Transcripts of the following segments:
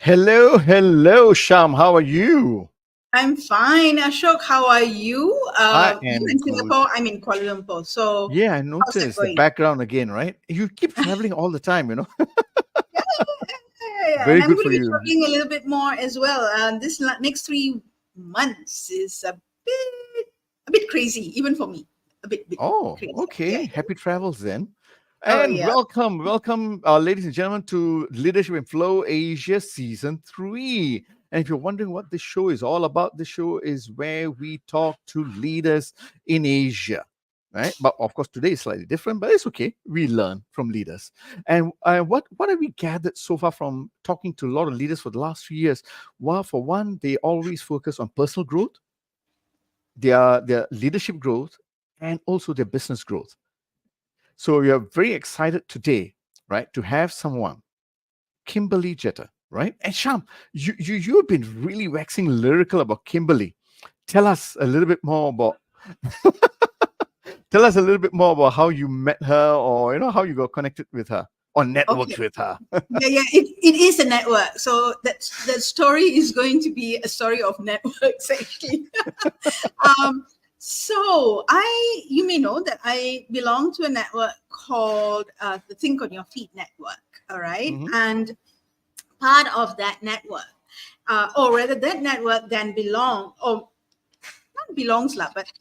Hello, hello, Sham. How are you? I'm fine. Ashok, how are you? I You am in good. Singapore, I'm in Kuala Lumpur. So Yeah, I how's that noticed the going? background again, right? You keep traveling all the time. Yeah, yeah. And Very I'm good going to for be you. traveling a little bit more as well. This next 3 months is a bit crazy, even for me. A bit Oh, crazy. Yeah, okay. yeah. Happy travels then. Oh, And yeah. welcome, ladies and gentlemen, to Leadership in Flow Asia Season 3. And if you're wondering what this show is all about, this show is where we talk to leaders in Asia, right? But of course, today is slightly different, but it's okay. We learn from leaders. And what have we gathered so far from talking to a lot of leaders for the last few years? Well, for one, they always focus on personal growth, their leadership growth, and also their business growth. So we are very excited today, right, to have someone, Kimberli Jeter, right? And Sham, you've been really waxing lyrical about Kimberly. Tell us a little bit more about tell us a little bit more about how you met her, or how you got connected with her or networked Okay. with her. Yeah, yeah. It is a network. So that story is going to be a story of networks, actually. Um, so you may know that I belong to a network called the Think on Your Feet network. All right, Mhm. and part of that network, or rather, that network then or not belongs lah, but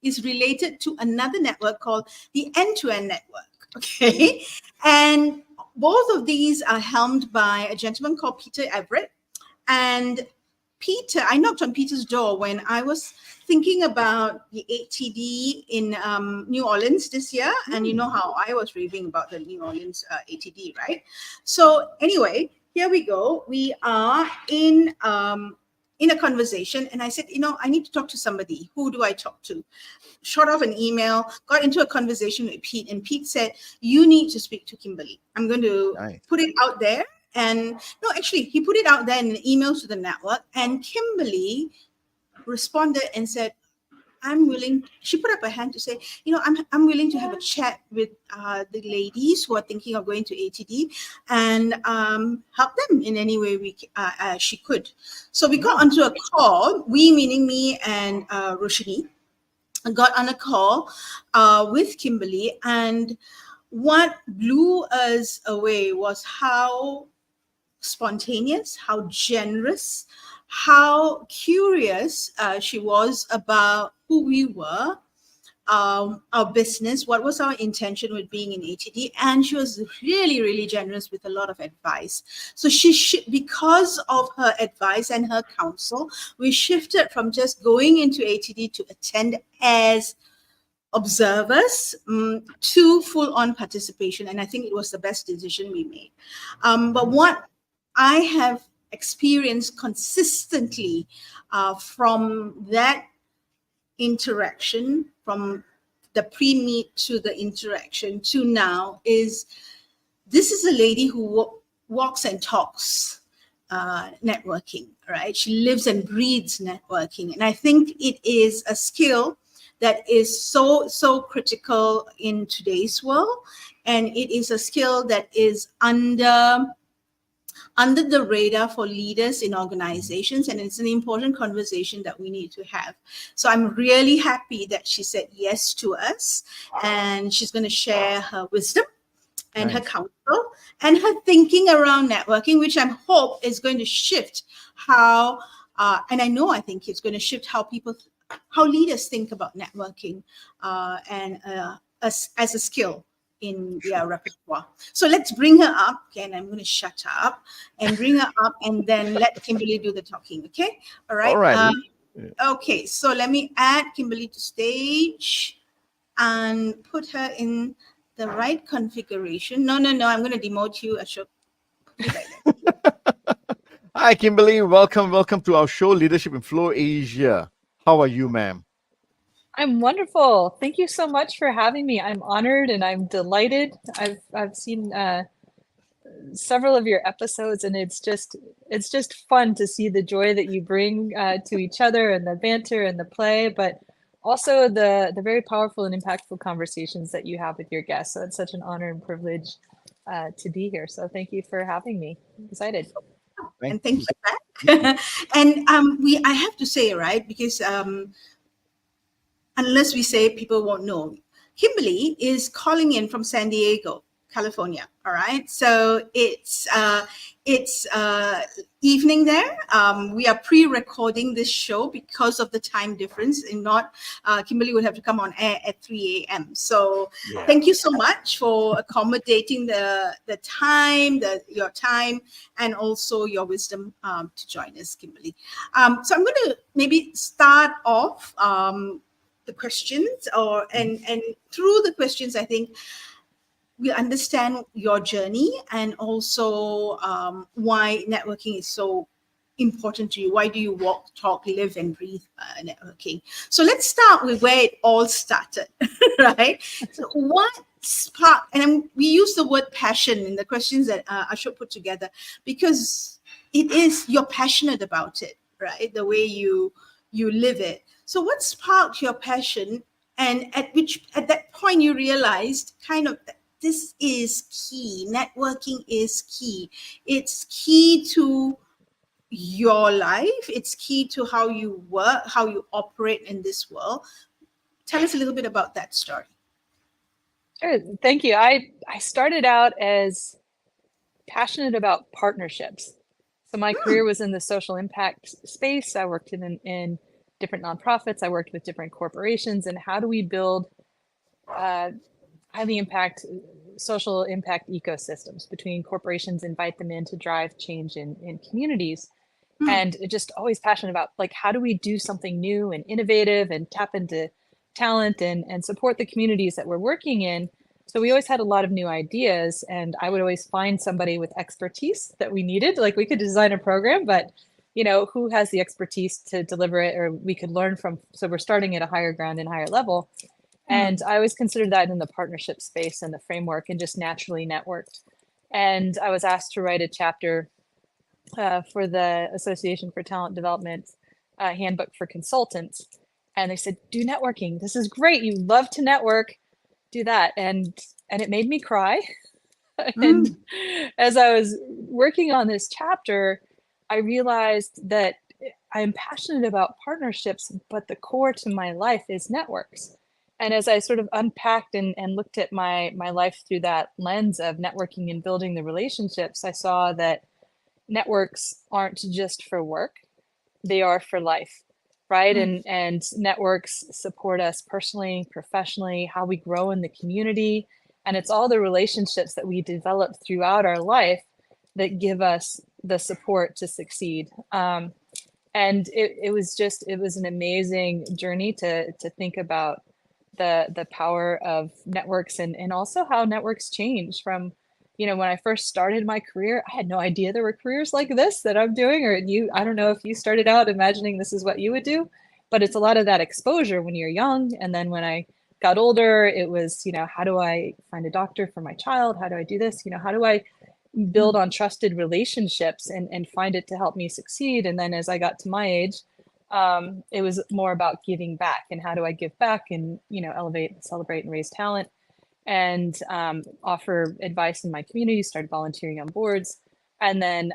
is related to another network called the End-to-End network. Okay, and both of these are helmed by a gentleman called Peter Everett. And Peter, I knocked on Peter's door when I was thinking about the ATD in New Orleans this year. And you know Hmm. how I was raving about the New Orleans ATD, right? So, anyway, here we go. We are in a conversation, and I said, I need to talk to somebody. Who do I talk to? Shot off an email, got into a conversation with Pete, and Pete said, "You need to speak to Kimberly. I'm going to Nice. put it out there." And no, actually, he put it out there in an email to the network, and Kimberly responded and said, "I'm willing." She put up her hand to say, I'm willing to have a chat with the ladies who are thinking of going to ATD and help them in any way she could. So we got Nice. onto a call, we meaning me and Roshini, got on a call with Kimberly, and what blew us away was how spontaneous, how generous, how curious she was about who we were, our business, what was our intention with being in ATD, and she was really, really generous with a lot of advice. So because of her advice and her counsel, we shifted from just going into ATD to attend as observers to full on participation. And I think it was the best decision we made. But Nice. what I have experienced consistently from that interaction, from the pre meet to the interaction to now, is this is a lady who walks and talks networking, right? She lives and breathes networking. And I think it is a skill that is so critical in today's world. And it is a skill that is under the radar for leaders in Mhm. organizations, and it's an important conversation that we need to have. So I'm really happy that she said yes to us, and she's going to share her wisdom and her Nice. counsel and her thinking around networking, which I hope is going to shift how, and I think it's going to shift how leaders think about networking and as a skill in Sure. their repertoire. So let's bring her up. Okay, and I'm going to shut up and bring her up, and then let Kimberly do the talking. Okay, all right. Alrighty. Okay, so let me add Kimberly to stage and put her in the right configuration. No, no, no. I'm going to demote you. Ashok. Put it like that. Hi, Kimberly. Welcome to our show, Leadership in Flow Asia. How are you, ma'am? I'm wonderful. Thank you so much for having me. I'm honored and I'm delighted. I've seen several of your episodes, and it's just fun to see the joy that you bring to each other, and the banter and the play, but also the very powerful and impactful conversations that you have with your guests. So it's such an honor and privilege to be here. So thank you for having me. I'm excited. And Thank thank you. you back. And I have to say, right, because unless we say, people won't know. Kimberly is calling in from San Diego, California. All right, so it's evening there. We are pre-recording this show because of the time difference, and not Kimberly would have to come on air at 3 a.m. So Yeah. thank you so much for accommodating the time, your time, and also your wisdom to join us, Kimberly. So I'm going to maybe start off. The questions, and through the questions, I think we understand your journey, and also why networking is so important to you. Why do you walk, talk, live, and breathe networking? So let's start with where it all started, right? So what sparked, and we use the word passion in the questions that Ashok put together, because it is, you're passionate about it, right? The way you live it. So what sparked your passion, and at that point you realized kind of that this is key. Networking is key. It's key to your life. It's key to how you work, how you operate in this world. Tell us a little bit about that story. Sure. Thank you. I started out as passionate about partnerships. So my career was in the social impact space. I worked in different nonprofits. I worked with different corporations. And how do we build highly social impact ecosystems between corporations, invite them in to drive change in communities? And just always passionate about, like, how do we do something new and innovative and tap into talent and support the communities that we're working in. So we always had a lot of new ideas, and I would always find somebody with expertise that we needed. Like, we could design a program, but who has the expertise to deliver it, or we could learn from. So we're starting at a higher ground and higher level. And I always considered that in the partnership space and the framework, and just naturally networked. And I was asked to write a chapter for the Association for Talent Development handbook for consultants. And they said, do networking. This is great. You love to network. Do that. And it made me cry. And as I was working on this chapter, I realized that I'm passionate about partnerships, but the core to my life is networks. And as I sort of unpacked and looked at my life through that lens of networking and building the relationships, I saw that networks aren't just for work, they are for life, right? And networks support us personally, professionally, how we grow in the community. And it's all the relationships that we develop throughout our life that give us the support to succeed. And it was an amazing journey to think about the power of networks, and also how networks change from, when I first started my career, I had no idea there were careers like this that I'm doing, or I don't know if you started out imagining this is what you would do, but it's a lot of that exposure when you're young. And then when I got older, it was, how do I find a doctor for my child? How do I do this? How do I build on trusted relationships and find it to help me succeed? And then as I got to my age, it was more about giving back, and how do I give back and, elevate, celebrate, and raise talent, and offer advice in my community, started volunteering on boards, and then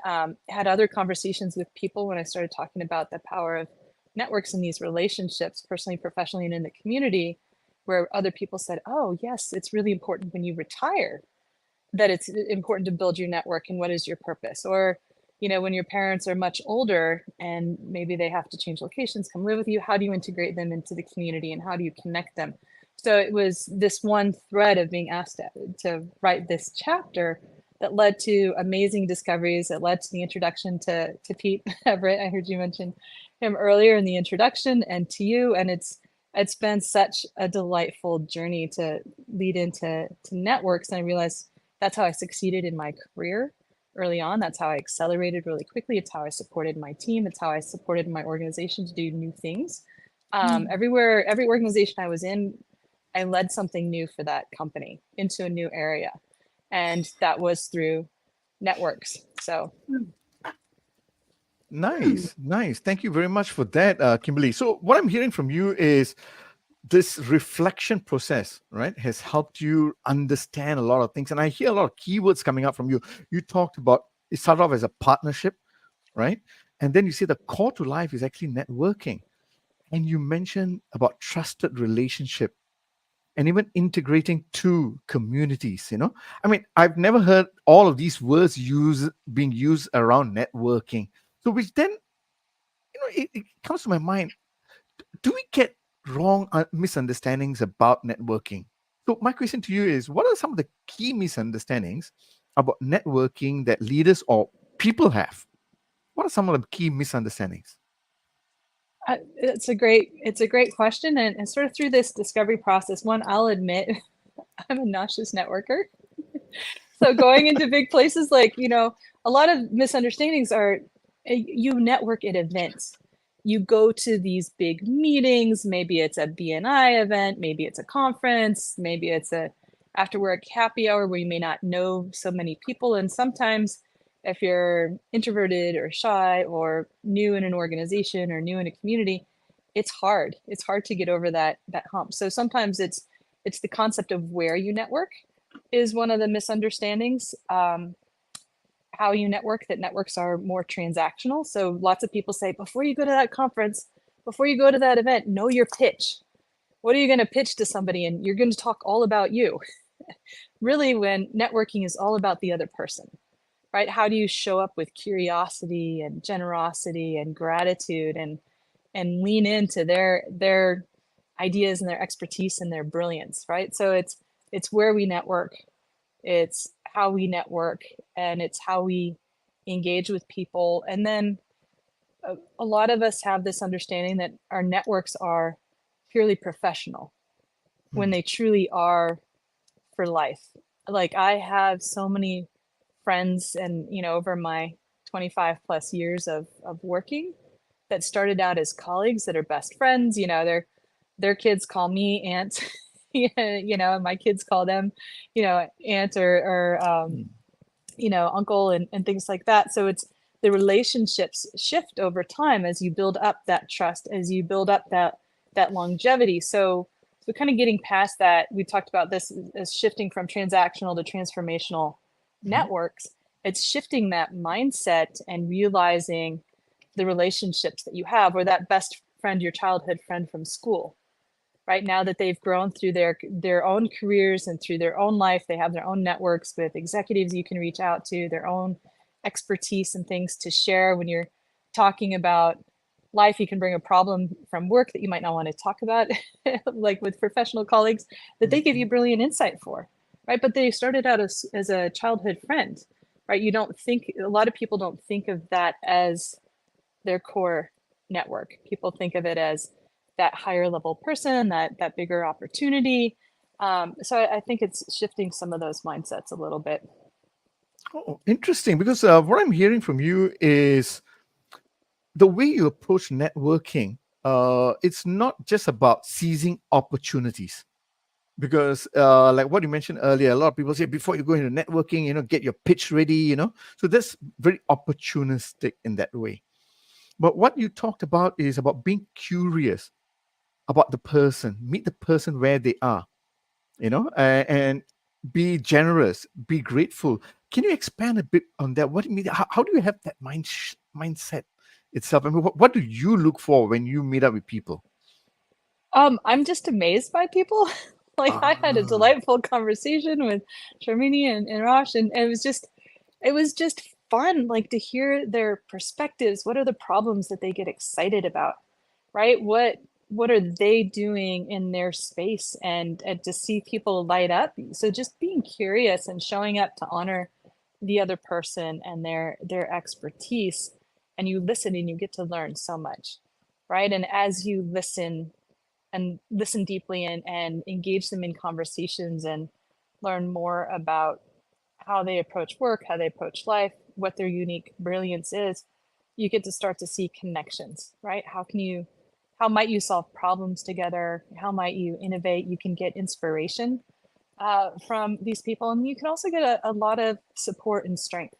had other conversations with people when I started talking about the power of networks in these relationships, personally, professionally, and in the community, where other people said, oh, yes, it's really important when you retire, that it's important to build your network, and what is your purpose? Or, when your parents are much older and maybe they have to change locations, come live with you, how do you integrate them into the community, and how do you connect them? So it was this one thread of being asked to write this chapter that led to amazing discoveries. It led to the introduction to Pete Everett. I heard you mention him earlier in the introduction, and to you. And it's been such a delightful journey to lead into networks. And I realized that's how I succeeded in my career early on. That's how I accelerated really quickly. It's how I supported my team. It's how I supported my organization to do new things. Every organization I was in, I led something new for that company into a new area. And that was through networks. So Nice. Thank you very much for that, Kimberly. So what I'm hearing from you is this reflection process, right, has helped you understand a lot of things. And I hear a lot of keywords coming up from you. You talked about it started off as a partnership, right? And then you say the core to life is actually networking. And you mentioned about trusted relationship and even integrating two communities, I mean, I've never heard all of these words being used around networking. So which then, it comes to my mind, do we get wrong misunderstandings about networking? So my question to you is, what are some of the key misunderstandings about networking that leaders or people have? What are some of the key misunderstandings? It's a great question, and sort of through this discovery process, one, I'll admit I'm a nauseous networker. So going into big places, like, a lot of misunderstandings are, you network at events. You go to these big meetings, maybe it's a BNI event, maybe it's a conference, maybe it's a after work happy hour where you may not know so many people. And sometimes if you're introverted or shy or new in an organization or new in a community, it's hard. It's hard to get over that hump. So sometimes it's the concept of where you network is one of the misunderstandings. How you network, that networks are more transactional. So lots of people say, before you go to that conference, before you go to that event, know your pitch. What are you going to pitch to somebody? And you're going to talk all about you. Really, when networking is all about the other person, right? How do you show up with curiosity and generosity and gratitude and lean into their ideas and their expertise and their brilliance, right? So it's where we network, it's how we network, and it's how we engage with people. And then a lot of us have this understanding that our networks are purely professional when Hmm. they truly are for life. Like, I have so many friends, and over my 25 plus years of working, that started out as colleagues that are best friends. Their kids call me aunt. And my kids call them, aunt or Hmm. uncle, and things like that. So it's the relationships shift over time as you build up that trust, as you build up that longevity. So kind of getting past that, we talked about this as shifting from transactional to transformational Hmm. networks. It's shifting that mindset and realizing the relationships that you have, or that best friend, your childhood friend from school, right? Now that they've grown through their own careers and through their own life, they have their own networks with executives you can reach out to, their own expertise and things to share. When you're talking about life, you can bring a problem from work that you might not want to talk about, like with professional colleagues, that they give you brilliant insight for, right? But they started out as a childhood friend, right? You don't think, a lot of people don't think of that as their core network. People think of it as that higher level person, that bigger opportunity. So I think it's shifting some of those mindsets a little bit. Oh, interesting. Because what I'm hearing from you is the way you approach networking. It's not just about seizing opportunities. Because, like what you mentioned earlier, a lot of people say before you go into networking, get your pitch ready. So that's very opportunistic in that way. But what you talked about is about being curious about the person, meet the person where they are, and be generous, be grateful. Can you expand a bit on that? What do you mean? How do you have that mindset itself? I mean, what do you look for when you meet up with people? I'm just amazed by people. Like, I had a Ah, delightful conversation with Sharmini and Rosh, and it was just fun, like, to hear their perspectives. What are the problems that they get excited about, right? What are they doing in their space, and to see people light up. So just being curious and showing up to honor the other person and their expertise, and you listen and you get to learn so much, right? And as you listen and listen deeply and engage them in conversations and learn more about how they approach work, how they approach life, what their unique brilliance is, you get to start to see connections, right? How might you solve problems together? How might you innovate? You can get inspiration from these people. And you can also get a lot of support and strength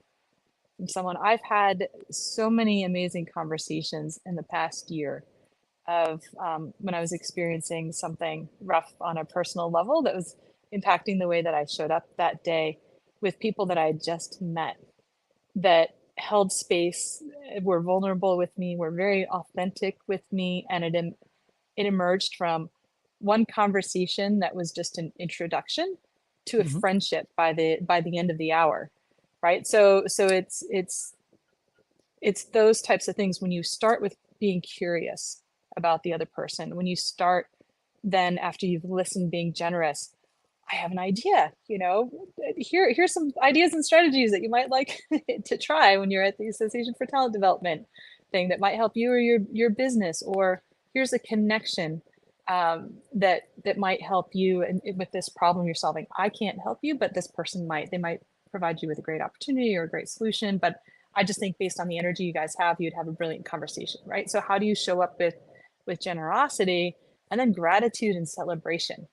from someone. I've had so many amazing conversations in the past year of when I was experiencing something rough on a personal level that was impacting the way that I showed up that day with people that I had just met, that held space, were vulnerable with me, were very authentic with me, and it emerged from one conversation that was just an introduction to a Mhm. friendship by the end of the hour, right? So it's those types of things when you start with being curious about the other person, when you start then after you've listened being generous. I have an idea, here's some ideas and strategies that you might like to try when you're at the Association for Talent Development thing that might help you or your business, or here's a connection that might help you with this problem you're solving. I can't help you, but this person might. They might provide you with a great opportunity or a great solution. But I just think based on the energy you guys have, you'd have a brilliant conversation, right? So how do you show up with generosity and then gratitude and celebration,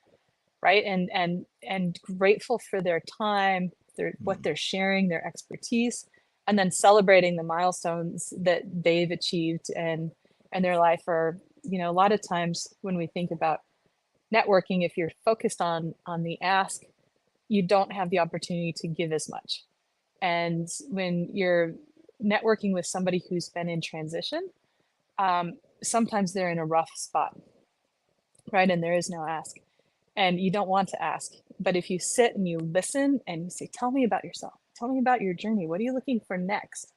right? And grateful for their time, what they're sharing, their expertise, and then celebrating the milestones that they've achieved and their life. Are, a lot of times when we think about networking, if you're focused on the ask, you don't have the opportunity to give as much. And when you're networking with somebody who's been in transition, sometimes they're in a rough spot, right? And there is no ask. And you don't want to ask. But if you sit and you listen and you say, tell me about yourself, tell me about your journey. What are you looking for next?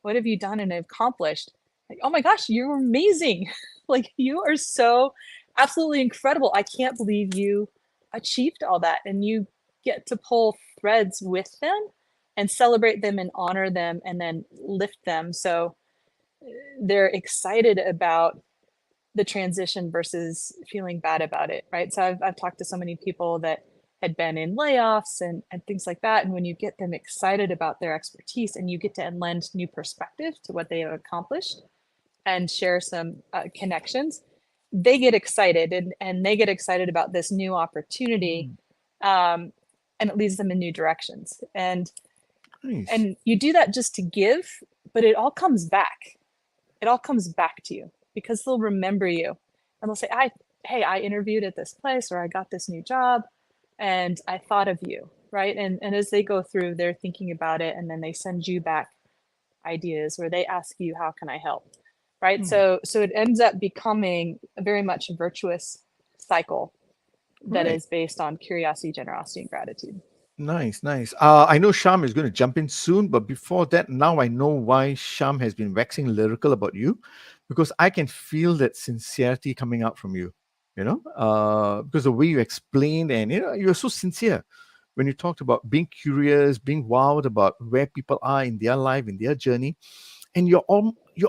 What have you done and accomplished? Like, oh my gosh, you're amazing. Like, you are so absolutely incredible. I can't believe you achieved all that. And you get to pull threads with them and celebrate them and honor them and then lift them. So they're excited about the transition versus feeling bad about it, right? So I've talked to so many people that had been in layoffs and things like that. And when you get them excited about their expertise and you get to lend new perspective to what they have accomplished and share some connections, they get excited and they get excited about this new opportunity. And it leads them in new directions. Nice. And you do that just to give, but it all comes back. It all comes back to you because they'll remember you and they'll say, hey, I interviewed at this place, or I got this new job and I thought of you, right? And as they go through, they're thinking about it, and then they send you back ideas, or they ask you, how can I help? Right? So it ends up becoming very much a virtuous cycle that Right. is based on curiosity, generosity, and gratitude. Nice, nice. I know Sham is going to jump in soon, but before that, now I know why Sham has been waxing lyrical about you, because I can feel that sincerity coming out from you. Because the way you explained, and you're so sincere when you talked about being curious, being wowed about where people are in their life, in their journey, and you're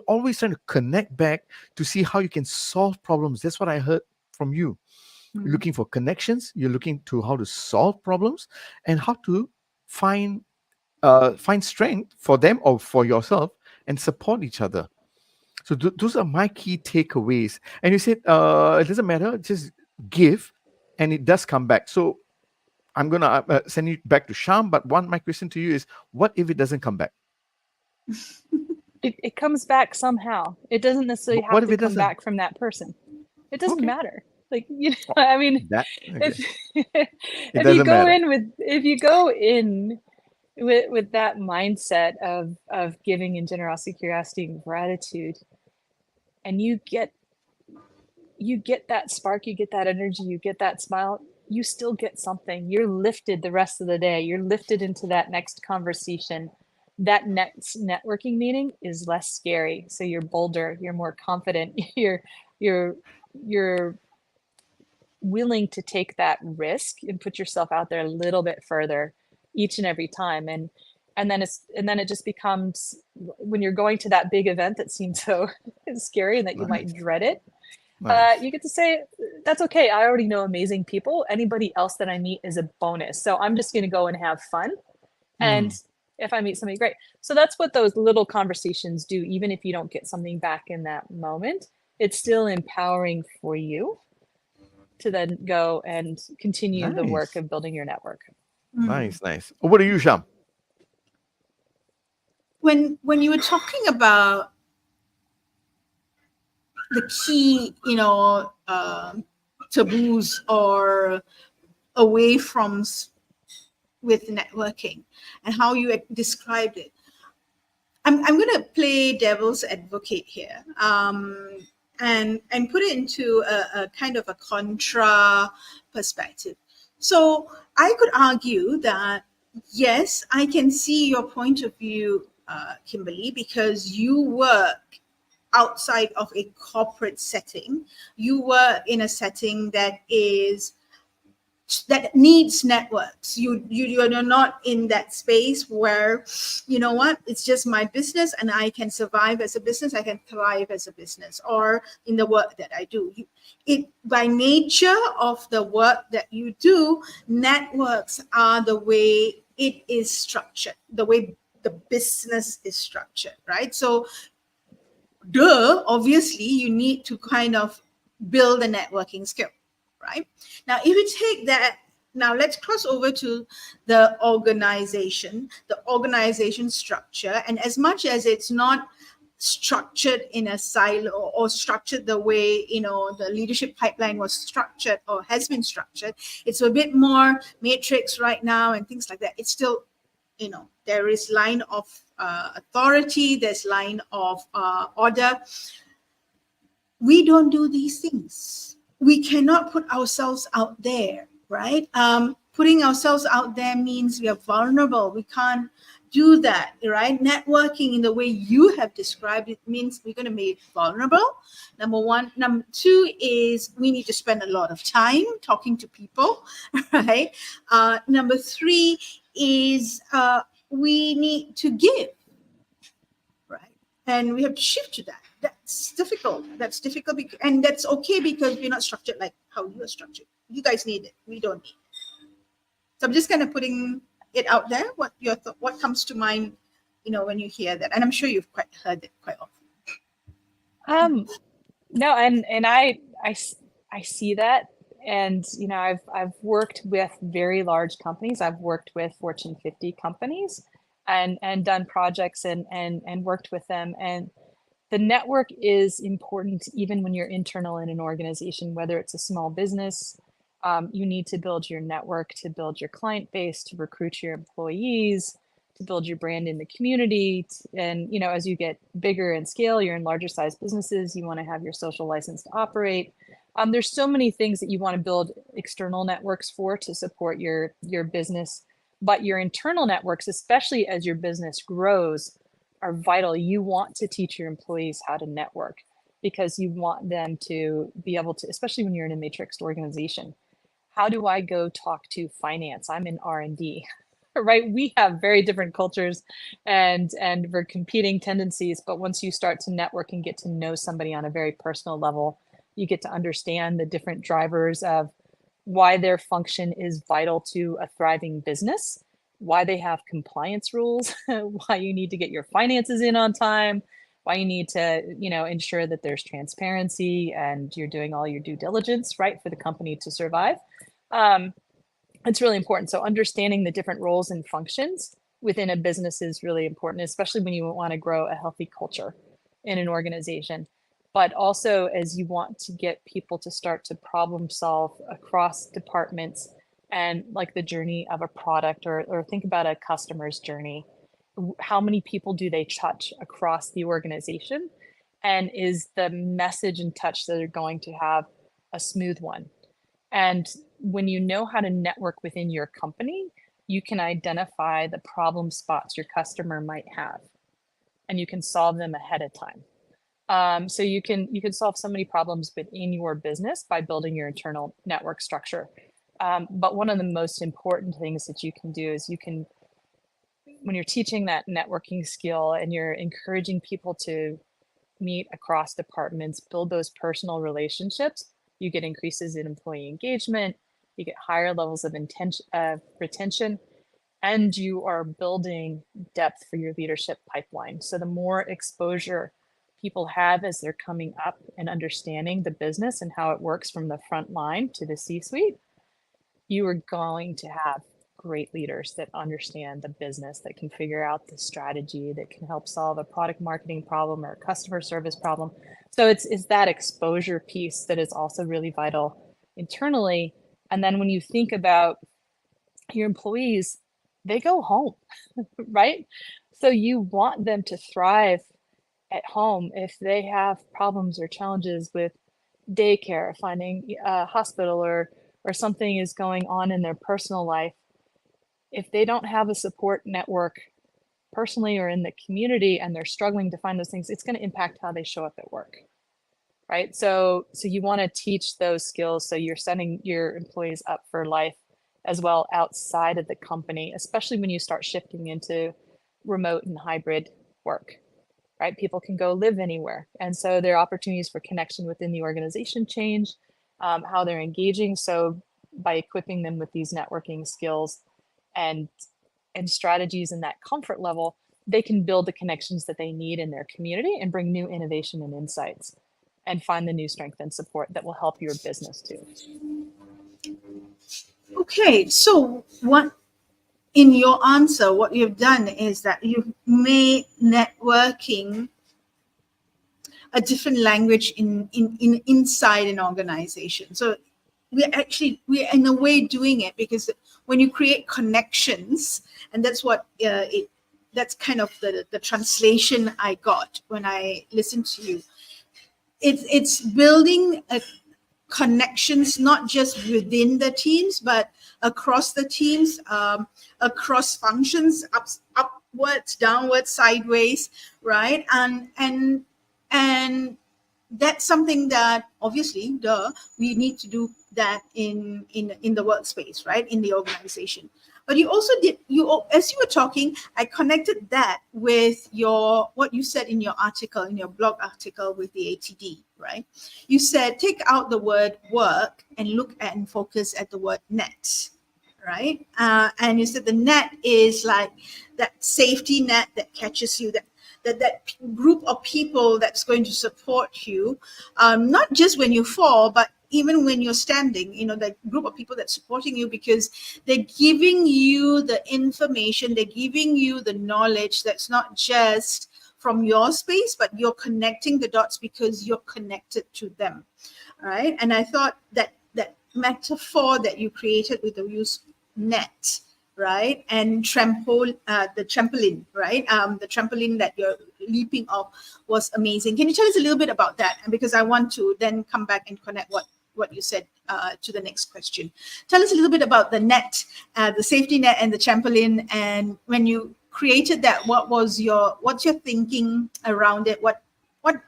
always trying to connect back to see how you can solve problems. That's what I heard from you. You're looking for connections. You're looking to how to solve problems and how to find find strength for them or for yourself and support each other. So those are my key takeaways. And you said it doesn't matter, just give, and it does come back. So I'm gonna send you back to Sham. But my question to you is, what if it doesn't come back? It comes back somehow. It doesn't necessarily What have if to it come doesn't? back from that person. It doesn't Okay. matter. Like, Oh, I mean, that okay. if It doesn't matter. if you go in with that mindset of giving and generosity, curiosity, and gratitude, and you get that spark, you get that energy, you get that smile, you still get something. You're lifted the rest of the day. You're lifted into that next conversation. That next networking meeting is less scary. So you're bolder, you're more confident, you're you're willing to take that risk and put yourself out there a little bit further each and every time. And then it just becomes, when you're going to that big event that seems so scary and that you might Nice, dread it, nice, you get to say, that's okay. I already know amazing people. Anybody else that I meet is a bonus. So I'm just going to go and have fun. And if I meet somebody great. So that's what those little conversations do. Even if you don't get something back in that moment, it's still empowering for you to then go and continue the work nice, of building your network. nice, nice. What are you, Sham? When you were talking about the key, taboos or away froms with networking, and how you described it. I'm going to play devil's advocate here, and put it into a kind of a contra perspective. So I could argue that yes, I can see your point of view, Kimberly, because you work outside of a corporate setting. You work in a setting that needs networks. You're not in that space where, you know what, it's just my business and I can survive as a business, I can thrive as a business, or in the work that I do. It by nature of the work that you do, networks are the way it is structured, the way the business is structured, right? So obviously you need to kind of build a networking skill, right? Now, if you take that, now let's cross over to the organization structure. And as much as it's not structured in a silo or structured the way, the leadership pipeline was structured or has been structured, it's a bit more matrix right now and things like that. It's still, there is line of authority, there's line of order. We don't do these things. We cannot put ourselves out there, right? Putting ourselves out there means we are vulnerable. We can't do that, right? Networking in the way you have described it means we're going to be vulnerable. Number one. Number two is we need to spend a lot of time talking to people, right? Number three is we need to give, right? And we have to shift to that. That's difficult. And that's okay because we're not structured like how you are structured. You guys need it. We don't need it. So I'm just kind of putting it out there. What comes to mind, when you hear that? And I'm sure you've heard it quite often. No, and I see that, and I've worked with very large companies. I've worked with Fortune 50 companies, and done projects and worked with them. And the network is important even when you're internal in an organization, whether it's a small business. You need to build your network to build your client base, to recruit your employees, to build your brand in the community. And, as you get bigger in scale, you're in larger size businesses, you want to have your social license to operate. There's so many things that you want to build external networks for to support your business. But your internal networks, especially as your business grows, are vital. You want to teach your employees how to network because you want them to be able to, especially when you're in a matrixed organization. How do I go talk to finance? I'm in R&D, right? We have very different cultures and we're competing tendencies. But once you start to network and get to know somebody on a very personal level, you get to understand the different drivers of why their function is vital to a thriving business, why they have compliance rules, why you need to get your finances in on time, why you need to, ensure that there's transparency and you're doing all your due diligence, right, for the company to survive. It's really important. So understanding the different roles and functions within a business is really important, especially when you want to grow a healthy culture in an organization. But also as you want to get people to start to problem solve across departments and like the journey of a product, or think about a customer's journey. How many people do they touch across the organization? And is the message and touch that they're going to have a smooth one? And when you know how to network within your company, you can identify the problem spots your customer might have, and you can solve them ahead of time. So you can solve so many problems within your business by building your internal network structure. But one of the most important things that you can do is when you're teaching that networking skill and you're encouraging people to meet across departments, build those personal relationships, you get increases in employee engagement, you get higher levels of retention, and you are building depth for your leadership pipeline. So the more exposure people have as they're coming up and understanding the business and how it works from the front line to the C-suite, you are going to have great leaders that understand the business, that can figure out the strategy, that can help solve a product marketing problem or a customer service problem. So it's that exposure piece that is also really vital internally. And then when you think about your employees, they go home, right? So you want them to thrive at home. If they have problems or challenges with daycare, finding a hospital, or something is going on in their personal life, if they don't have a support network personally or in the community and they're struggling to find those things, it's going to impact how they show up at work, right? So you want to teach those skills so you're setting your employees up for life as well outside of the company, especially when you start shifting into remote and hybrid work, right? People can go live anywhere. And so there are opportunities for connection within the organization change, how they're engaging. So by equipping them with these networking skills and strategies and that comfort level, they can build the connections that they need in their community and bring new innovation and insights and find the new strength and support that will help your business too. Okay, so what in your answer, what you've done is that you've made networking a different language in inside an organization. So we're in a way doing it because when you create connections, and that's what that's kind of the translation I got when I listened to you. It's building connections not just within the teams but across the teams, across functions, upwards, downwards, sideways, right? And that's something that obviously we need to do that in the workspace, right, in the organization. But you also as you were talking, I connected that with what you said in your article, in your blog article with the ATD, right? You said take out the word work and look at and focus at the word net, right? And you said the net is like that safety net that catches you, that group of people that's going to support you, not just when you fall, but even when you're standing, that group of people that's supporting you because they're giving you the information, they're giving you the knowledge that's not just from your space, but you're connecting the dots because you're connected to them, right? And I thought that metaphor that you created with the use net, right, and the trampoline, right, the trampoline that you're leaping off was amazing. Can you tell us a little bit about that? And because I want to then come back and connect what you said to the next question. Tell us a little bit about the net, the safety net and the trampoline, and when you created that, what's your thinking around it? What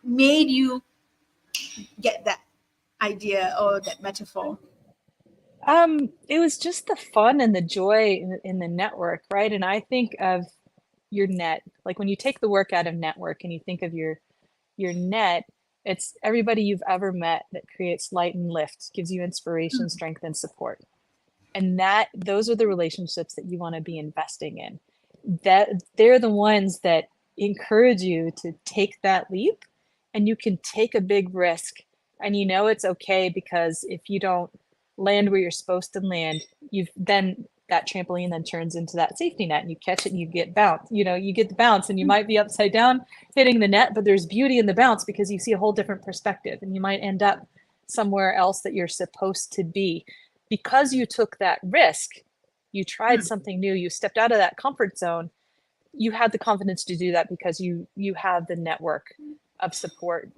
made you get that idea or that metaphor? It was just the fun and the joy in the network, right? And I think of your net, like when you take the work out of network and you think of your net, it's everybody you've ever met that creates light and lift, gives you inspiration, strength, and support. And those are the relationships that you want to be investing in. That they're the ones that encourage you to take that leap, and you can take a big risk, and it's okay because if you don't land where you're supposed to land, that trampoline then turns into that safety net and you catch it and you get bounce. You get the bounce and you might be upside down hitting the net, but there's beauty in the bounce because you see a whole different perspective and you might end up somewhere else that you're supposed to be. Because you took that risk, you tried something new, you stepped out of that comfort zone, you had the confidence to do that because you have the network of support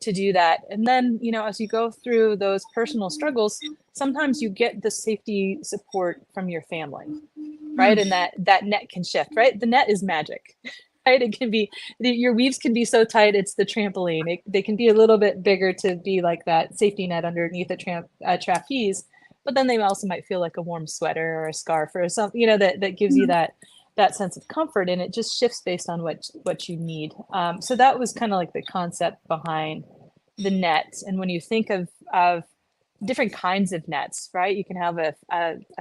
to do that. And then, as you go through those personal struggles, sometimes you get the safety support from your family, right? And that net can shift, right? The net is magic, right? It can be, your weaves can be so tight, it's the trampoline. They can be a little bit bigger to be like that safety net underneath a trapeze, but then they also might feel like a warm sweater or a scarf or something, that gives you that sense of comfort, and it just shifts based on what you need. So that was kind of like the concept behind the net. And when you think of different kinds of nets, right? You can have a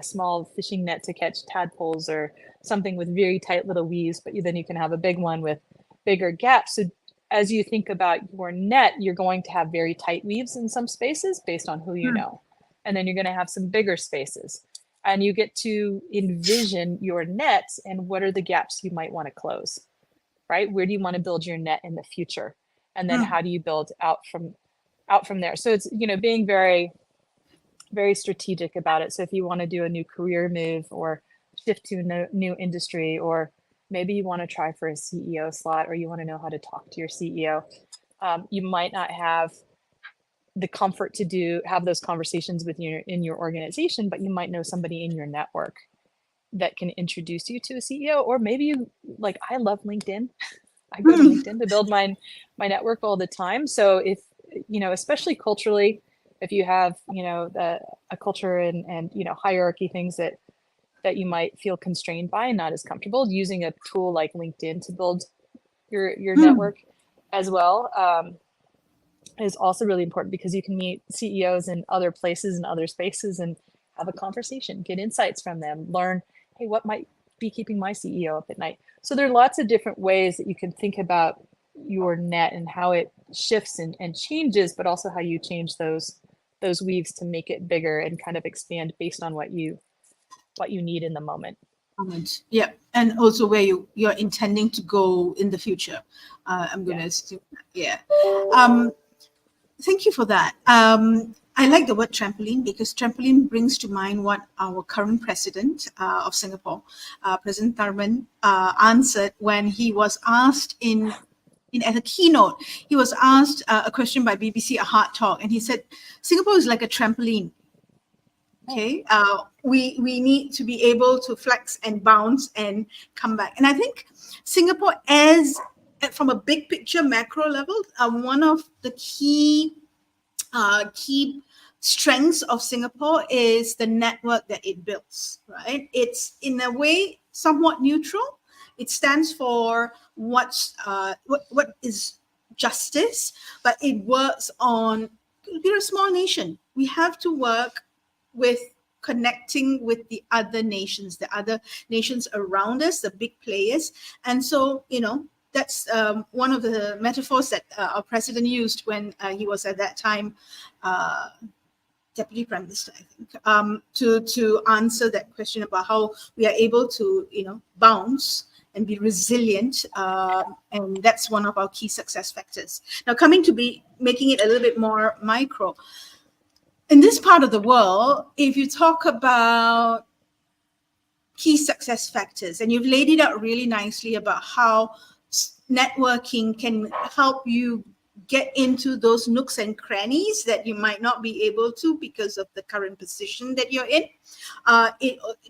small fishing net to catch tadpoles or something with very tight little weaves, but then you can have a big one with bigger gaps. So as you think about your net, you're going to have very tight weaves in some spaces based on who you know. And then you're going to have some bigger spaces. and you get to envision your net and what are the gaps you might want to close, right? Where do you want to build your net in the future? And then how do you build out from there? So it's, being very, very strategic about it. So if you want to do a new career move or shift to a new industry, or maybe you want to try for a CEO slot, or you want to know how to talk to your CEO, you might not have the comfort to have those conversations with you in your organization, but you might know somebody in your network that can introduce you to a CEO. Or maybe you, like, I love LinkedIn. I go to LinkedIn to build my network all the time. So if, especially culturally, if you have, a culture and hierarchy, things that you might feel constrained by and not as comfortable, using a tool like LinkedIn to build your network as well, is also really important, because you can meet CEOs in other places and other spaces and have a conversation, get insights from them, learn, hey, what might be keeping my CEO up at night? So there are lots of different ways that you can think about your net and how it shifts and changes, but also how you change those weaves to make it bigger and kind of expand based on what you need in the moment. Yeah, and also where you're intending to go in the future. I'm going to assume, yeah. Thank you for that. I like the word trampoline, because trampoline brings to mind what our current president of Singapore, President Sharpen, answered when he was asked at a keynote. He was asked a question by BBC, a hard talk, and he said, Singapore is like a trampoline. Okay, we need to be able to flex and bounce and come back. And I think Singapore, as from a big picture macro level, one of the key strengths of Singapore is the network that it builds, right? It's in a way somewhat neutral. It stands for what is justice, but it works on, we're a small nation. We have to work with connecting with the other nations around us, the big players. And so, that's one of the metaphors that our president used when he was at that time Deputy Prime Minister, I think, to answer that question about how we are able to, bounce and be resilient. And that's one of our key success factors. Now, coming to making it a little bit more micro, in this part of the world, if you talk about key success factors, and you've laid it out really nicely about how networking can help you get into those nooks and crannies that you might not be able to because of the current position that you're in.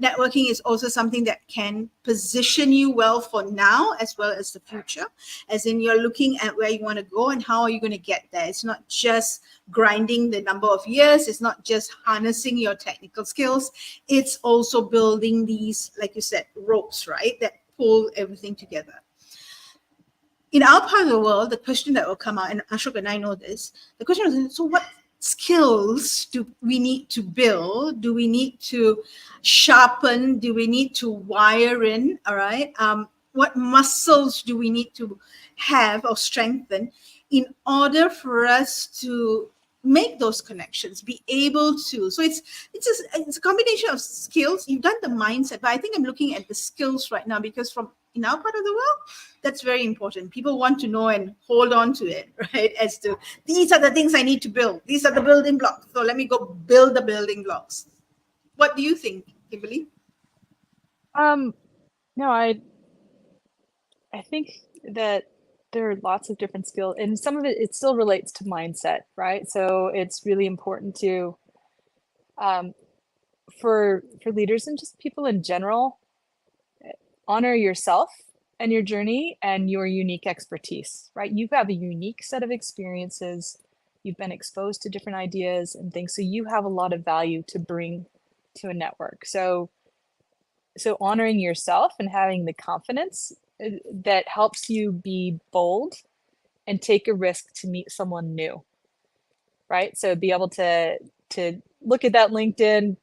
Networking is also something that can position you well for now as well as the future, as in you're looking at where you want to go and how are you going to get there. It's not just grinding the number of years. It's not just harnessing your technical skills. It's also building these, like you said, ropes, right, that pull everything together. In our part of the world, the question that will come out, and Ashok and I know this, the question is, so what skills do we need to build? Do we need to sharpen? Do we need to wire in? All right. What muscles do we need to have or strengthen in order for us to make those connections, be able to? So it's a combination of skills. You've done the mindset, but I think I'm looking at the skills right now, because in our part of the world, that's very important. People want to know and hold on to it, right? As to, these are the things I need to build. These are the building blocks. So let me go build the building blocks. What do you think, Kimberly? No, I think that there are lots of different skills, and some of it still relates to mindset, right? So it's really important to, for leaders and just people in general, honor yourself and your journey and your unique expertise, right? You have a unique set of experiences. You've been exposed to different ideas and things. So you have a lot of value to bring to a network. So honoring yourself and having the confidence that helps you be bold and take a risk to meet someone new, right? So be able to look at that LinkedIn,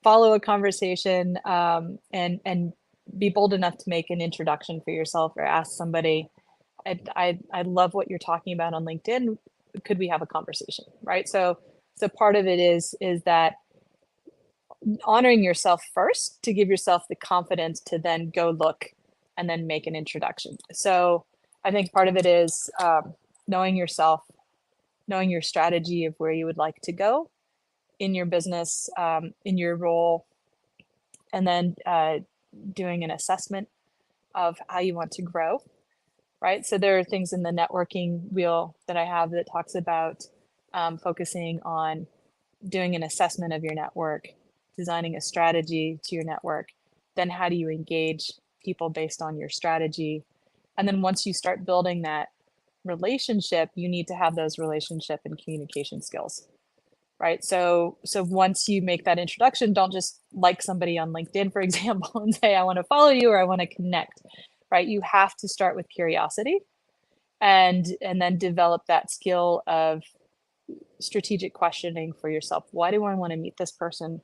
follow a conversation, and be bold enough to make an introduction for yourself, or ask somebody, I love what you're talking about on LinkedIn. Could we have a conversation, right? So part of it is that honoring yourself first to give yourself the confidence to then go look and then make an introduction. So I think part of it is knowing yourself, knowing your strategy of where you would like to go in your business, in your role, and then doing an assessment of how you want to grow, right? So there are things in the networking wheel that I have that talks about focusing on doing an assessment of your network, designing a strategy to your network, then how do you engage people based on your strategy? And then once you start building that relationship, you need to have those relationship and communication skills, right? So once you make that introduction, don't just like somebody on LinkedIn, for example, and say, I want to follow you or I want to connect, right? You have to start with curiosity and then develop that skill of strategic questioning for yourself. Why do I want to meet this person?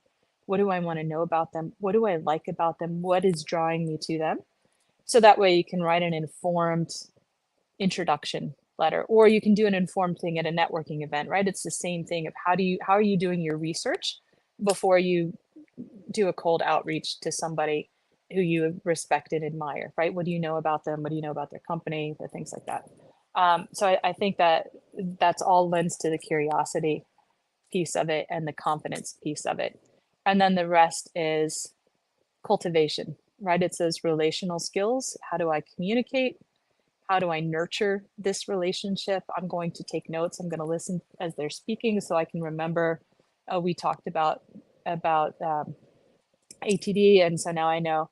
What do I want to know about them? What do I like about them? What is drawing me to them? So that way you can write an informed introduction letter, or you can do an informed thing at a networking event, right? It's the same thing of how are you doing your research before you do a cold outreach to somebody who you respect and admire, right? What do you know about them? What do you know about their company? The things like that. So I think that that's all lends to the curiosity piece of it and the confidence piece of it. And then the rest is cultivation, right? It's those relational skills. How do I communicate? How do I nurture this relationship? I'm going to take notes. I'm going to listen as they're speaking so I can remember. We talked about ATD, and so now I know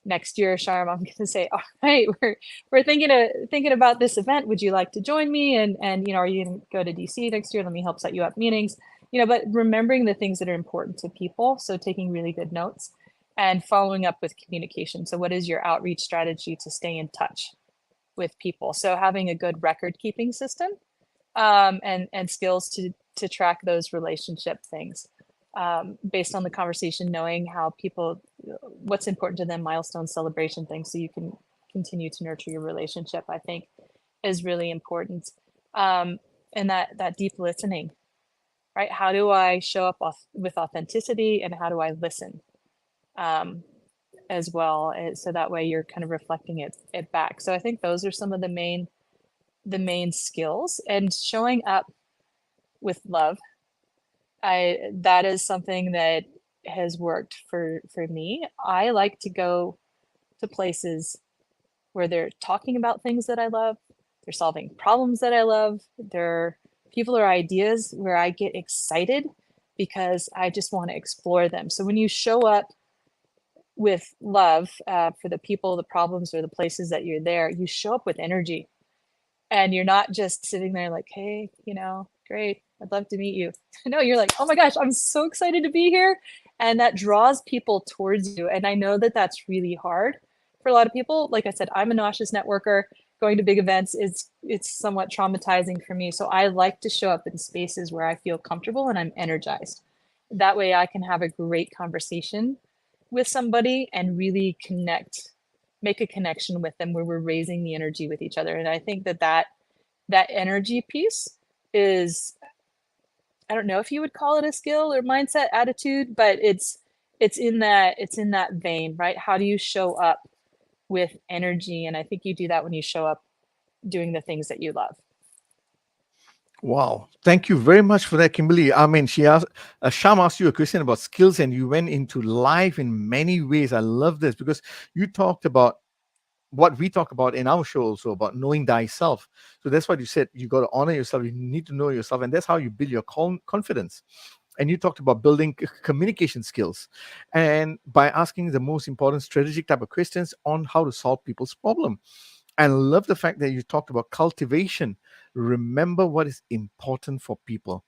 next year, Sharm, I'm going to say, all right, we're thinking about this event. Would you like to join me? And are you going to go to DC next year? Let me help set you up meetings. But remembering the things that are important to people. So taking really good notes and following up with communication. So what is your outreach strategy to stay in touch with people? So having a good record keeping system and skills to track those relationship things. Based on the conversation, knowing how people, what's important to them, milestone celebration things, so you can continue to nurture your relationship, I think is really important. And that deep listening, right? How do I show up with authenticity, and how do I listen as well? So that way you're kind of reflecting it back. So I think those are some of the main skills, and showing up with love. That is something that has worked for me. I like to go to places where they're talking about things that I love, they're solving problems that I love, they're people or ideas where I get excited because I just want to explore them. So when you show up with love for the people, the problems, or the places that you're there, you show up with energy, and you're not just sitting there like, hey, great, I'd love to meet you. No, you're like, oh my gosh, I'm so excited to be here. And that draws people towards you. And I know that that's really hard for a lot of people. Like I said, I'm a nauseous networker. Going to big events it's somewhat traumatizing for me. So I like to show up in spaces where I feel comfortable and I'm energized. That way I can have a great conversation with somebody and really make a connection with them where we're raising the energy with each other. And I think that energy piece is, I don't know if you would call it a skill or mindset, attitude, but it's in that vein, right? How do you show up with energy? And I think you do that when you show up doing the things that you love. Wow. Thank you very much for that, Kimberly. I mean, Sham asked you a question about skills and you went into life in many ways. I love this because you talked about what we talk about in our show also about knowing thyself. So that's what you said. You got to honor yourself. You need to know yourself. And that's how you build your confidence. And you talked about building communication skills and by asking the most important strategic type of questions on how to solve people's problem. And I love the fact that you talked about cultivation. Remember what is important for people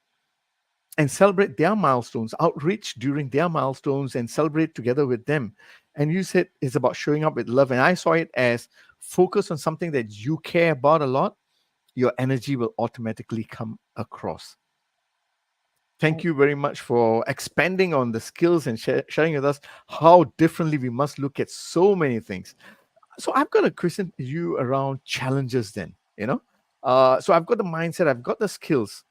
and celebrate their milestones, outreach during their milestones and celebrate together with them. And you said it's about showing up with love. And I saw it as focus on something that you care about a lot, your energy will automatically come across. Thank you very much for expanding on the skills and sharing with us how differently we must look at so many things. So I've got a question for you around challenges then. So I've got the mindset, I've got the skills,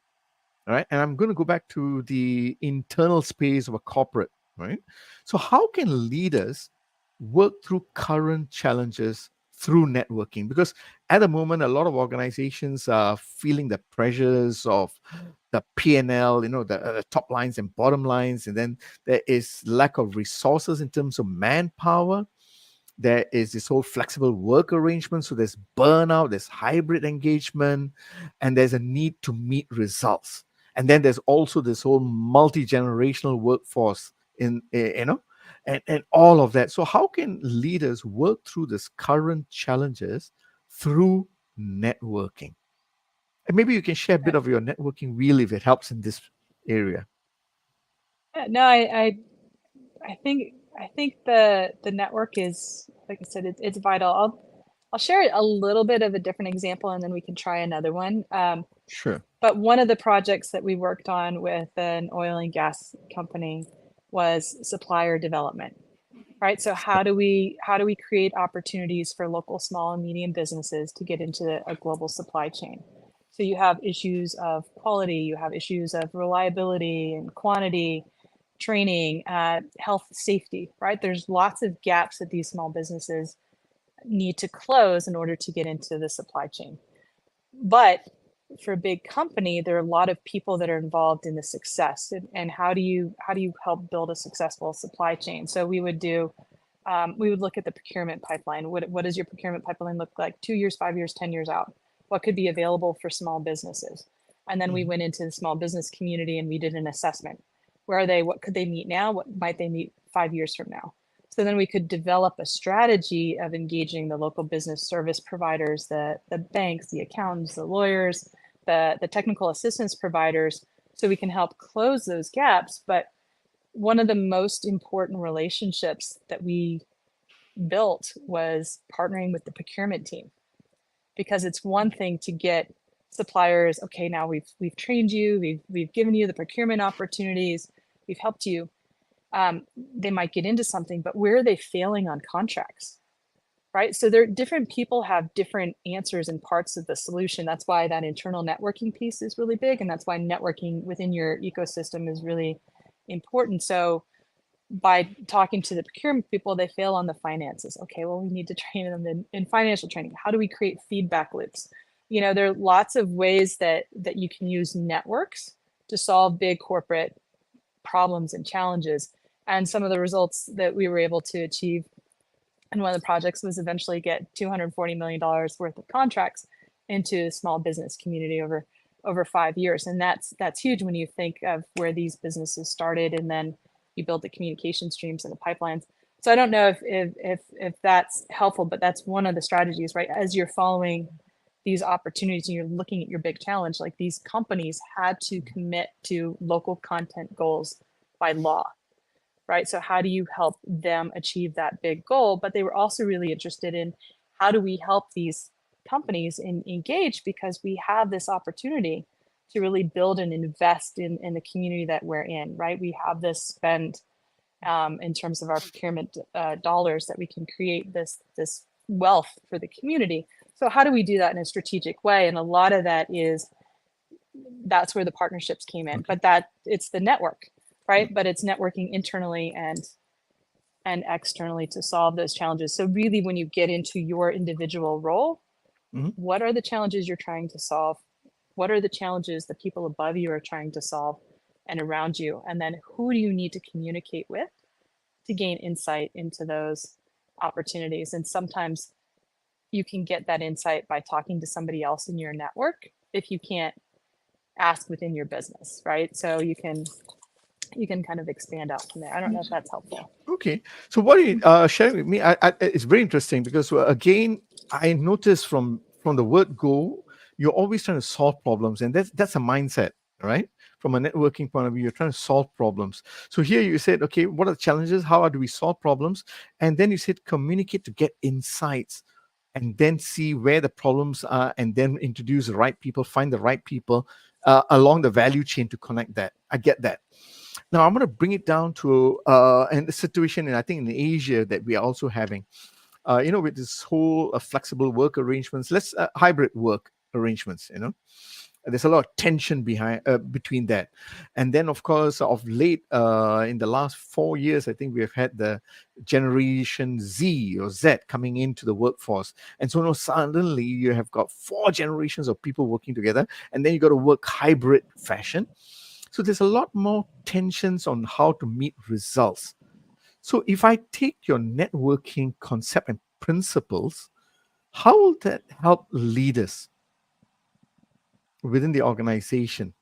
all right? And I'm going to go back to the internal space of a corporate. right? So how can leaders work through current challenges through networking? Because at the moment, a lot of organizations are feeling the pressures of the P&L, the top lines and bottom lines, and then there is lack of resources in terms of manpower. There is this whole flexible work arrangement. So there's burnout, there's hybrid engagement, and there's a need to meet results. And then there's also this whole multi-generational workforce and all of that. So how can leaders work through this current challenges through networking? And maybe you can share a bit of your networking wheel if it helps in this area. Yeah, no, I think the network is, like I said, it's vital. I'll share a little bit of a different example, and then we can try another one. Sure. But one of the projects that we worked on with an oil and gas company was supplier development, right? So how do we create opportunities for local small and medium businesses to get into a global supply chain? So you have issues of quality, you have issues of reliability and quantity, training, health, safety, right? There's lots of gaps that these small businesses need to close in order to get into the supply chain. But for a big company, there are a lot of people that are involved in the success, and how do you help build a successful supply chain? So we would look at the procurement pipeline. What does your procurement pipeline look like 2 years, 5 years, 10 years out? What could be available for small businesses? And then we went into the small business community and we did an assessment. Where are they? What could they meet now? What might they meet 5 years from now? So then we could develop a strategy of engaging the local business service providers, the banks, the accountants, the lawyers, the technical assistance providers, so we can help close those gaps. But one of the most important relationships that we built was partnering with the procurement team, because it's one thing to get suppliers, okay, now we've trained you, we've given you the procurement opportunities, we've helped you. They might get into something, but where are they failing on contracts, right? So different people have different answers and parts of the solution. That's why that internal networking piece is really big, and that's why networking within your ecosystem is really important. So by talking to the procurement people, they fail on the finances. Okay, well, we need to train them in financial training. How do we create feedback loops? There are lots of ways that you can use networks to solve big corporate problems and challenges. And some of the results that we were able to achieve in one of the projects was eventually get $240 million worth of contracts into a small business community over 5 years. And that's huge when you think of where these businesses started, and then you build the communication streams and the pipelines. So I don't know if that's helpful, but that's one of the strategies, right? As you're following these opportunities and you're looking at your big challenge, like these companies had to commit to local content goals by law, right? So how do you help them achieve that big goal? But they were also really interested in how do we help these companies engage, because we have this opportunity to really build and invest in the community that we're in, right? We have this spend in terms of our procurement dollars that we can create this wealth for the community. So how do we do that in a strategic way? And a lot of that's where the partnerships came in. But it's the network, right? But it's networking internally and externally to solve those challenges. So really, when you get into your individual role, what are the challenges you're trying to solve? What are the challenges the people above you are trying to solve and around you? And then who do you need to communicate with to gain insight into those opportunities? And sometimes you can get that insight by talking to somebody else in your network if you can't ask within your business, right? So you can kind of expand out from there. I don't know if that's helpful. Okay. So what you sharing with me, it's very interesting because again, I noticed from the word go, you're always trying to solve problems, and that's a mindset, right? From a networking point of view, you're trying to solve problems. So here you said, okay, what are the challenges? How do we solve problems? And then you said communicate to get insights, and then see where the problems are, and then introduce the right people, find the right people along the value chain to connect that. I get that. Now I'm going to bring it down to and the situation, and I think in Asia that we are also having, with this whole flexible work arrangements, hybrid work arrangements, There's a lot of tension behind between that. And then of course of late, in the last 4 years, I think we have had the generation Z or Z coming into the workforce. And so now suddenly you have got 4 generations of people working together, and then you got to work hybrid fashion. So there's a lot more tensions on how to meet results. So if I take your networking concept and principles, how will that help leaders within the organization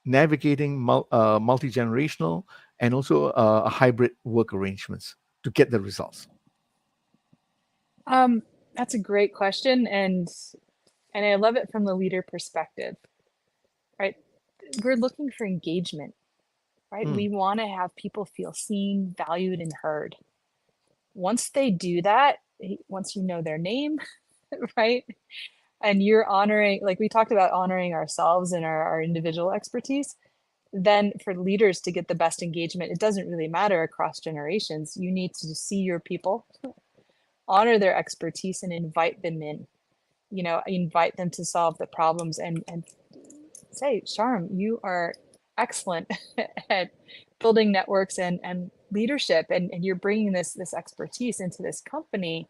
navigating multi-generational and also hybrid work arrangements to get the results? That's a great question, and I love it from the leader perspective, right? We're looking for engagement, right? Mm, We want to have people feel seen, valued, and heard. Once they do that, once you know their name, right? And you're honoring, like we talked about, honoring ourselves and our individual expertise, then for leaders to get the best engagement, it doesn't really matter across generations. You need to see your people, honor their expertise, and invite them in. Invite them to solve the problems and say, Sharm, you are excellent at building networks and leadership, and you're bringing this expertise into this company.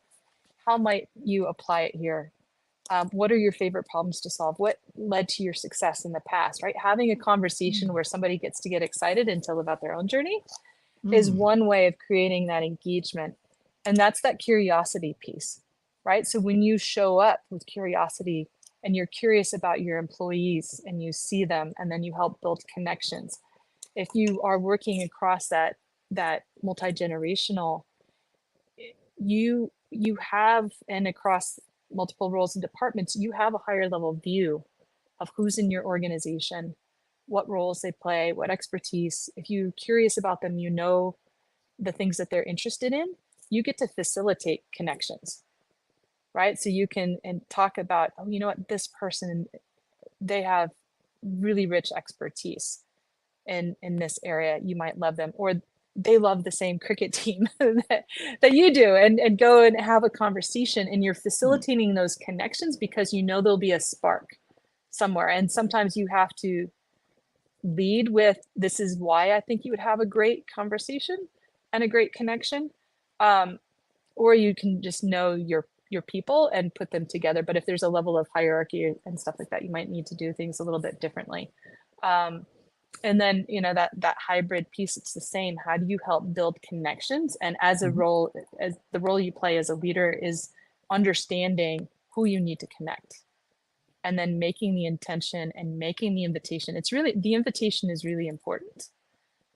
How might you apply it here? What are your favorite problems to solve? What led to your success in the past, right? Having a conversation where somebody gets to get excited and tell about their own journey is mm, one way of creating that engagement. And that's that curiosity piece, right? So when you show up with curiosity and you're curious about your employees and you see them and then you help build connections, if you are working across that multi-generational, you have, and across multiple roles and departments, you have a higher level view of who's in your organization, what roles they play, what expertise. If you're curious about them, you know the things that they're interested in, you get to facilitate connections, right? So you can and talk about, oh, you know what, this person, they have really rich expertise in this area. You might love them, or they love the same cricket team that you do, and go and have a conversation, and you're mm, facilitating those connections because you know there'll be a spark somewhere. And sometimes you have to lead with, this is why I think you would have a great conversation and a great connection. Or you can just know your people and put them together. But if there's a level of hierarchy and stuff like that, you might need to do things a little bit differently. And then, that hybrid piece, it's the same. How do you help build connections? And as a mhm, role, as the role you play as a leader is understanding who you need to connect, and then making the intention and making the invitation. The invitation is really important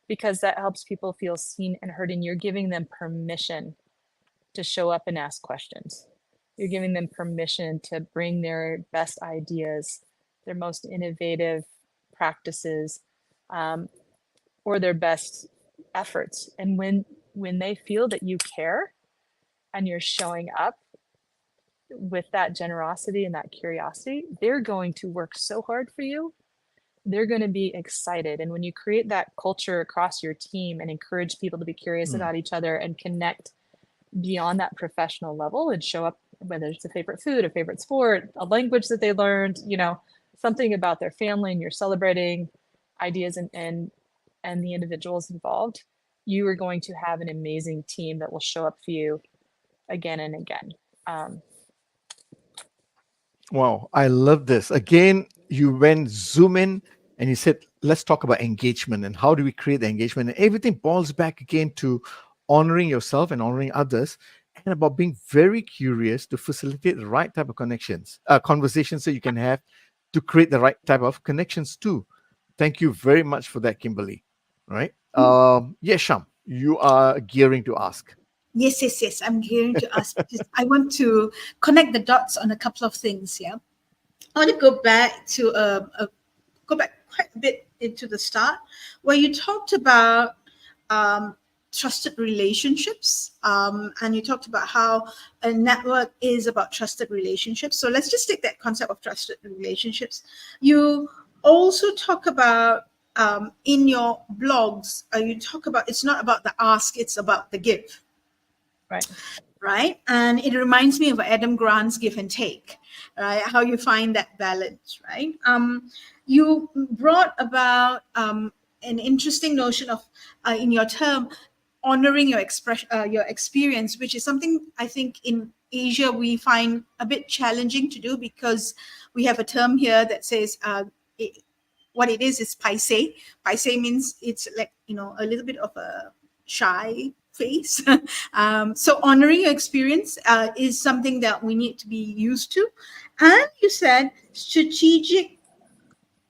because that helps people feel seen and heard, and you're giving them permission to show up and ask questions. You're giving them permission to bring their best ideas, their most innovative practices, or their best efforts. And when they feel that you care and you're showing up with that generosity and that curiosity, they're going to work so hard for you. They're going to be excited. And when you create that culture across your team and encourage people to be curious mm. about each other and connect beyond that professional level and show up, whether it's a favorite food, a favorite sport, a language that they learned, something about their family, and you're celebrating ideas and the individuals involved, you are going to have an amazing team that will show up for you again and again. Um, Wow, I love this. Again, you went zoom in and you said, let's talk about engagement and how do we create the engagement. And everything boils back again to honoring yourself and honoring others, and about being very curious to facilitate the right type of conversations that you can have to create the right type of connections too. Thank you very much for that, Kimberly. All right. Yes, Sham, you are gearing to ask. Yes, yes, yes. I'm gearing to ask because I want to connect the dots on a couple of things. Yeah, I want to go back to go back quite a bit into the start where you talked about um, trusted relationships, and you talked about how a network is about trusted relationships. So let's just take that concept of trusted relationships. You also talk about in your blogs, you talk about it's not about the ask, it's about the give. right. right? And it reminds me of Adam Grant's Give and Take, right? How you find that balance, right? You brought about an interesting notion of, in your term, honoring your expression, your experience, which is something I think in Asia we find a bit challenging to do, because we have a term here that says what it is paise. Paise means it's like, a little bit of a shy face. So honoring your experience is something that we need to be used to. And you said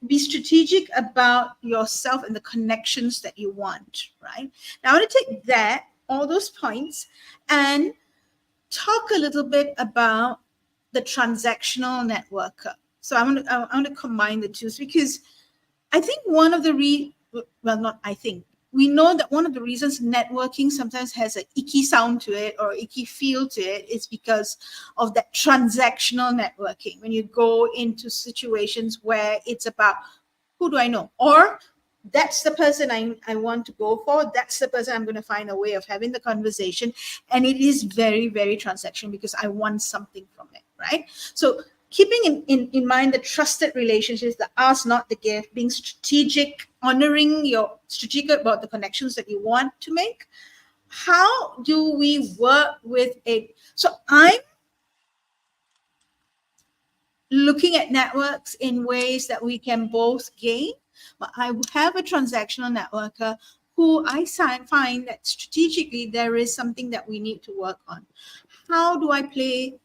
be strategic about yourself and the connections that you want, right? Now I want to take all those points, and talk a little bit about the transactional networker. So I want to combine the two, because I think one of the not I think, we know that one of the reasons networking sometimes has an icky sound to it or icky feel to it is because of that transactional networking. When you go into situations where it's about, who do I know? Or that's the person I want to go for. That's the person I'm going to find a way of having the conversation. And it is very, very transactional because I want something from it, right? So keeping in mind the trusted relationships, the ask, not the give, being strategic, honoring your strategic about the connections that you want to make. How do we work with it? So I'm looking at networks in ways that we can both gain. But I have a transactional networker who I find that strategically there is something that we need to work on. How do I play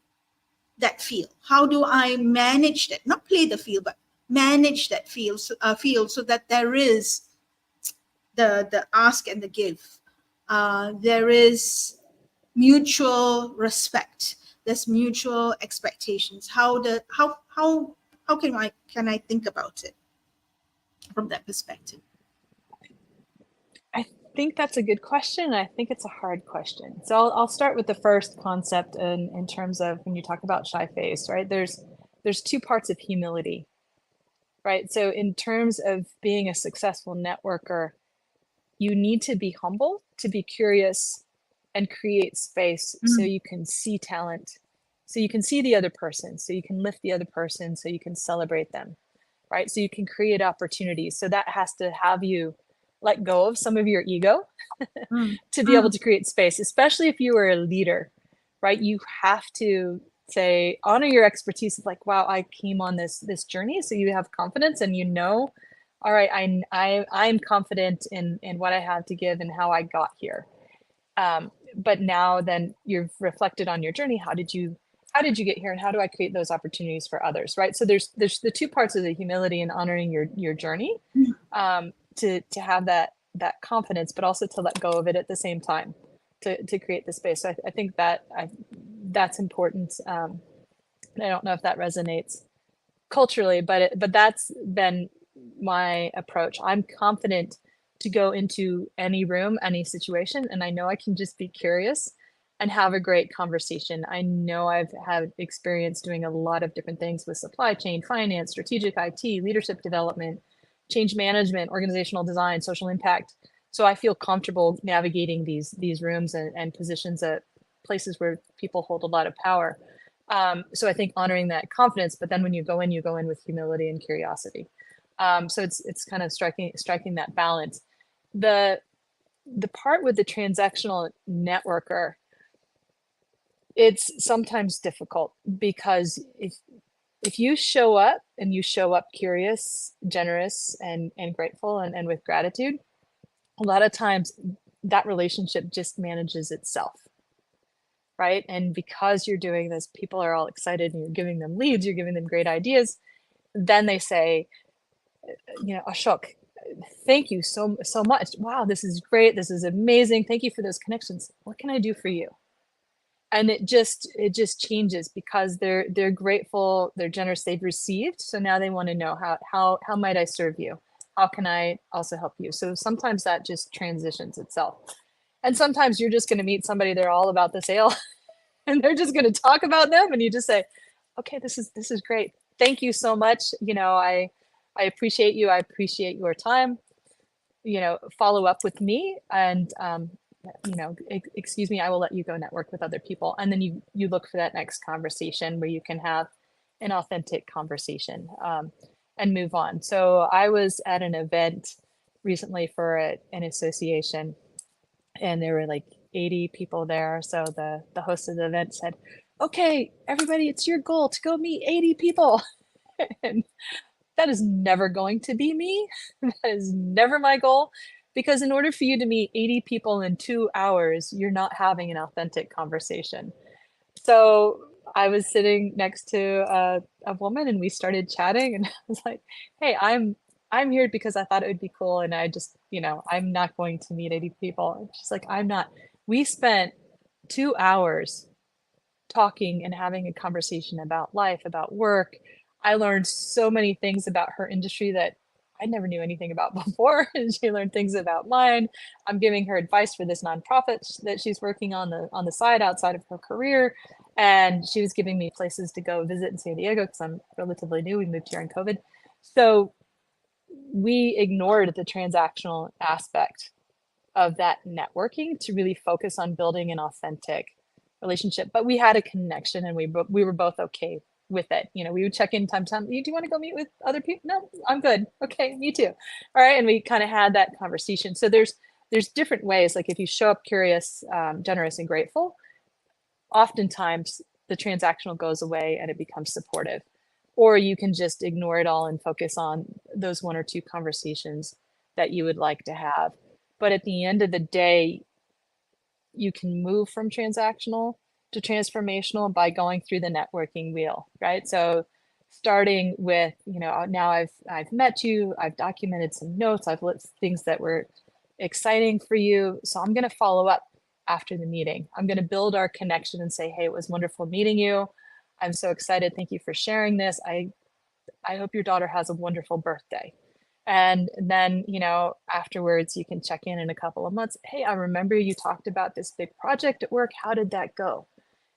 that field? How do I manage that? Not play the field, but manage that field so that there is the ask and the give. There is mutual respect. There's mutual expectations. How can I think about it from that perspective? I think that's a good question. I think it's a hard question. So I'll start with the first concept in terms of when you talk about shy face, right? There's two parts of humility, right? So in terms of being a successful networker, you need to be humble, to be curious, and create space so you can see talent, so you can see the other person, so you can lift the other person, so you can celebrate them, right? So you can create opportunities. So that has to have you let go of some of your ego to be able to create space, especially if you are a leader, right? You have to say, honor your expertise of like, wow, I came on this journey. So you have confidence and all right, I'm confident in what I have to give and how I got here. But now then you've reflected on your journey. How did you get here, and how do I create those opportunities for others, right? So there's the two parts of the humility and honoring your journey, to have that confidence, but also to let go of it at the same time to create the space. So I think that's important. I don't know if that resonates culturally, but that's been my approach. I'm confident to go into any room, any situation, and I know I can just be curious and have a great conversation. I know I've had experience doing a lot of different things with supply chain, finance, strategic IT, leadership development, change management, organizational design, social impact. So I feel comfortable navigating these rooms and positions at places where people hold a lot of power. So I think honoring that confidence, but then when you go in with humility and curiosity. So it's kind of striking that balance. The part with the transactional networker, it's sometimes difficult because if you show up and you show up curious, generous, and grateful and with gratitude, a lot of times that relationship just manages itself, right? And because you're doing this, people are all excited and you're giving them leads, you're giving them great ideas. Then they say, Ashok, thank you so much. Wow, this is great. This is amazing. Thank you for those connections. What can I do for you? And it just changes because they're grateful, they're generous, they've received. So now they want to know how might I serve you? How can I also help you? So sometimes that just transitions itself. And sometimes you're just going to meet somebody, they're all about the sale and they're just going to talk about them. And you just say, okay, this is great. Thank you so much. I appreciate you. I appreciate your time. Follow up with me. And excuse me, I will let you go network with other people. And then you look for that next conversation where you can have an authentic conversation, and move on. So I was at an event recently for an association, and there were like 80 people there. So the host of the event said, okay, everybody, it's your goal to go meet 80 people. And that is never going to be me. That is never my goal. Because in order for you to meet 80 people in 2 hours, you're not having an authentic conversation. So I was sitting next to a woman, and we started chatting, and I was like, hey, I'm here because I thought it would be cool, and I just, I'm not going to meet 80 people. And she's like, I'm not. We spent 2 hours talking and having a conversation about life, about work. I learned so many things about her industry that I never knew anything about before. And she learned things about mine. I'm giving her advice for this nonprofit that she's working on the side outside of her career. And she was giving me places to go visit in San Diego because I'm relatively new. We moved here in COVID. So we ignored the transactional aspect of that networking to really focus on building an authentic relationship. But we had a connection, and we were both okay with it. We would check in time to time. Do you want to go meet with other people? No, I'm good. Okay, you too. All right. And we kind of had that conversation. So there's different ways. Like if you show up curious, generous, and grateful, oftentimes the transactional goes away and it becomes supportive. Or you can just ignore it all and focus on those 1 or 2 conversations that you would like to have. But at the end of the day, you can move from transactional to transformational by going through the networking wheel, right? So starting with, now I've met you, I've documented some notes, I've lit things that were exciting for you. So I'm going to follow up after the meeting. I'm going to build our connection and say, hey, it was wonderful meeting you. I'm so excited. Thank you for sharing this. I hope your daughter has a wonderful birthday. And then, afterwards, you can check in a couple of months. Hey, I remember you talked about this big project at work. How did that go?